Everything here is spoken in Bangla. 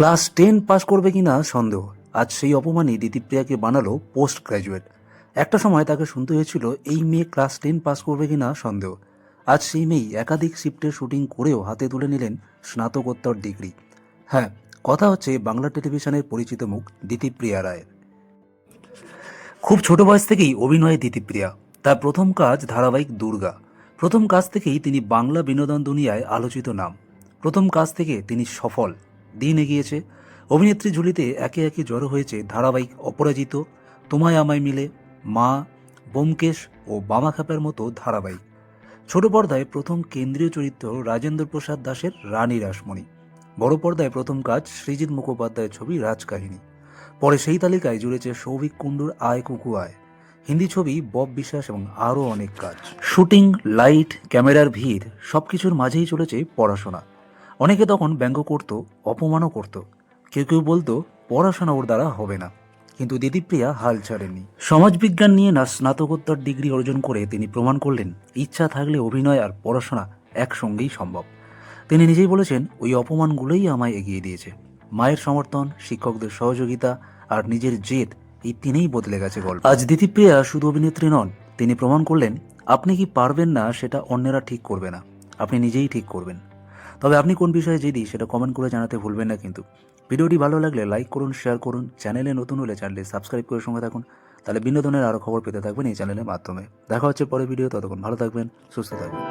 ক্লাস 10 পাস করবে কিনা সন্দেহ। আজ সেই অপমানই দিতিপ্রিয়াকে বানালো পোস্ট গ্র্যাজুয়েট। একটা সময় তাকে শুনতে হয়েছিল এই মেয়ে ক্লাস 10 পাস করবে কিনা সন্দেহ। আজ সেই মেয়েই একাধিক শিফটের শুটিং করেও হাতে তুলে নিলেন স্নাতকোত্তর ডিগ্রি। হ্যাঁ, কথা হচ্ছে বাংলা টেলিভিশনের পরিচিত মুখ দিতিপ্রিয়া রায়ের। খুব ছোট বয়স থেকেই অভিনয়ে দিতিপ্রিয়া। তার প্রথম কাজ ধারাবাহিক দুর্গা। প্রথম কাজ থেকেই তিনি বাংলা বিনোদন দুনিয়ায় আলোচিত নাম। প্রথম কাজ থেকে তিনি সফল। দিন এগিয়েছে, অভিনেত্রী ঝুলিতে একে একে জড়ো হয়েছে ধারাবাহিক অপরাজিত, তোমায় আমায় মিলে, মা, ব্যোমকেশ ও বামাখ্যাপার মতো ধারাবাহিক। ছোট পর্দায় প্রথম কেন্দ্রীয় চরিত্র রাজেন্দ্র প্রসাদ দাসের রানী রাসমণি। বড় পর্দায় প্রথম কাজ সৃজিত মুখোপাধ্যায়ের ছবি রাজকাহিনী। পরে সেই তালিকায় জুড়েছে সৌভিক কুণ্ডুর আয় কুকু আয়, হিন্দি ছবি বব বিশ্বাস এবং আরও অনেক কাজ। শুটিং, লাইট, ক্যামেরার ভিড় সবকিছুর মাঝেই চলেছে পড়াশোনা। অনেকে তখন ব্যঙ্গ করত, অপমানও করত। কেউ কেউ বলতো পড়াশোনা ওর দ্বারা হবে না, কিন্তু দিতিপ্রিয়া হাল ছাড়েননি। সমাজবিজ্ঞান নিয়ে না স্নাতকোত্তর ডিগ্রি অর্জন করে তিনি প্রমাণ করলেন ইচ্ছা থাকলে অভিনয় আর পড়াশোনা একসঙ্গেই সম্ভব। তিনি নিজেই বলেছেন, ওই অপমানগুলোই আমায় এগিয়ে দিয়েছে। মায়ের সমর্থন, শিক্ষকদের সহযোগিতা আর নিজের জেদ, এই তিনেই বদলে গেছে গল্প। আজ দিতিপ্রিয়া শুধু অভিনেত্রী নন, তিনি প্রমাণ করলেন আপনি কি পারবেন না সেটা অন্যেরা ঠিক করবে না, আপনি নিজেই ঠিক করবেন। তবে আপনি কোন বিষয়ে জেদি সেটা কমেন্ট করে জানাতে ভুলবেন না কিন্তু। ভিডিওটি ভালো লাগলে লাইক করুন, শেয়ার করুন, চ্যানেলে নতুন হলে চ্যানেলটি সাবস্ক্রাইব করে সঙ্গে থাকুন। তাহলে বিনোদনের আরও খবর পেতে থাকবেন এই চ্যানেলের মাধ্যমে। দেখা হচ্ছে পরের ভিডিও, ততক্ষণ ভালো থাকবেন, সুস্থ থাকবেন।